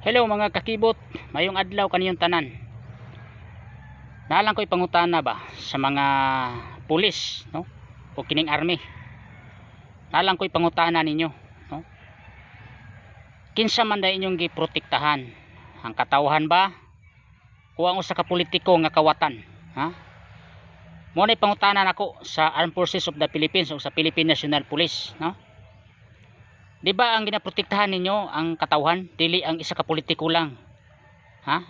Hello mga kakibot, mayong adlaw kaniyong tanan. Nalang ko'y pangutana ba sa mga pulis, no? O kining army. Nalang ko'y pangutana ninyo, no? Kinsa man da inyong giprotektahan? Ang katawhan ba? O ang usa ka politiko nga kawatan, ha? Mo nay pangutana nako sa Armed Forces of the Philippines o sa Philippine National Police, no? Di ba ang ginaprotektahan ninyo ang katawhan, dili ang isa ka politiko lang? Ha?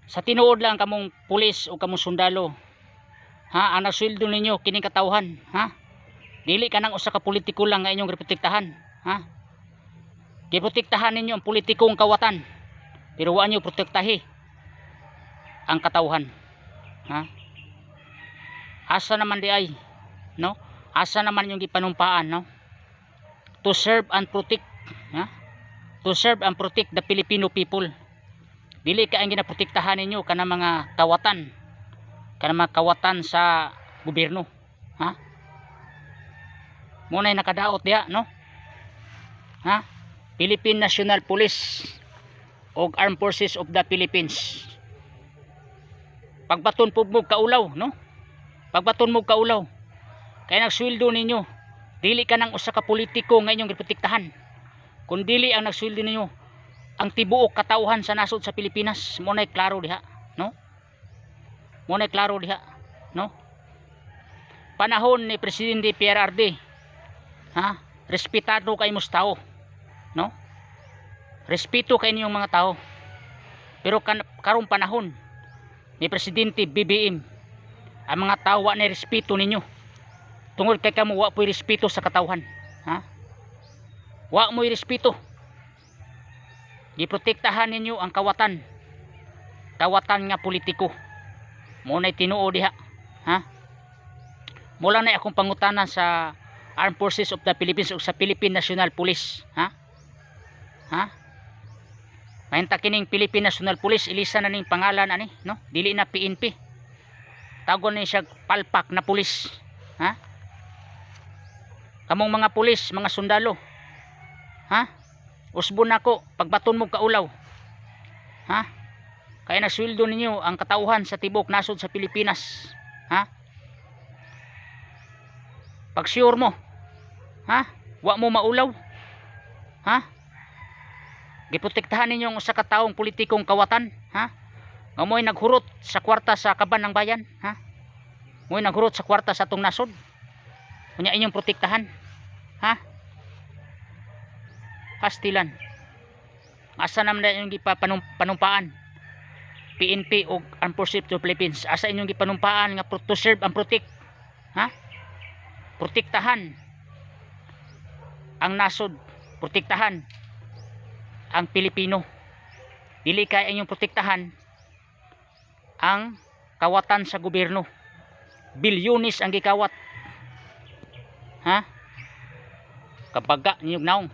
Sa tinuod lang kamong pulis o kamong sundalo, ha, ang nasweldo ninyo kining katawhan, ha? Dili ka nang usa ka politiko lang nga inyong giprotektahan, ha? Giprotektahan ninyo ang politikong kawatan, pero wa nyo protektahi ang katawhan, ha? Asa naman di ay, no? Asa naman yung gipanumpaan, no? To serve and protect, ha? To serve and protect the Filipino people. Dili ka ang ginaprotektahan ninyo kana mga kawatan, kana mga kawatan sa gobyerno, ha? Mo nay nakadaot diha, no? Ha? Philippine National Police o Armed Forces of the Philippines. Pagbaton pug mo kaulaw, no? Pagbaton mo kaulaw. Kaya nagsweldo ninyo, dili ka nang usa ka politiko nga inyong giprotektahan. Kung dili ang nagsweldo ninyo ang tibuok katawhan sa nasod sa Pilipinas. Mo nay klaro diha, no? Mo nay klaro diha, no? Panahon ni Presidente PRRD, ha? Respetado kay mos tao, no? Respeto kay inyong mga tao. Pero karong panahon ni Presidente BBM, ang mga tao wa na respeto ninyo. Tungod kay kamo wa po'y respeto sa katawhan, ha? Wa mo'y respeto. Giprotektahan ninyo ang kawatan, kawatan nga politiko. Mo nay tinuo diha, ha? Mula na akong pangutana sa Armed Forces of the Philippines o sa Philippine National Police, ha? Ha? Mahinta kining Philippine National Police, ilisa na ning pangalan ani, no? Dili na PNP. Tagon ni siya palpak na pulis, ha? Kamong mga pulis, mga sundalo, ha? Usbon nako pagbaton mo kaulaw, ha? Kaya nasweldo ninyo ang katauhan sa tibok nasod sa Pilipinas, ha? Pag sure mo, ha? Wa mo maulaw, ha? Giprotektahan ninyo ang usa ka taong politikong kawatan, ha? Nga mo'y naghurot sa kwarta sa kaban ng bayan, ha? Mo'y naghurot sa kwarta sa atong nasod. Kunya inyong protektahan, ha? Pastilan. Asa naman inyong gipanumpaan PNP o Armed Forces of the Philippines? Asa inyong gipanumpaan nga to serve and protect, ha? Protektahan ang nasod, protektahan ang Pilipino. Dili kay inyong protektahan ang kawatan sa gobyerno. Bilyones ang gikawat, ha? Kabaga niyog naong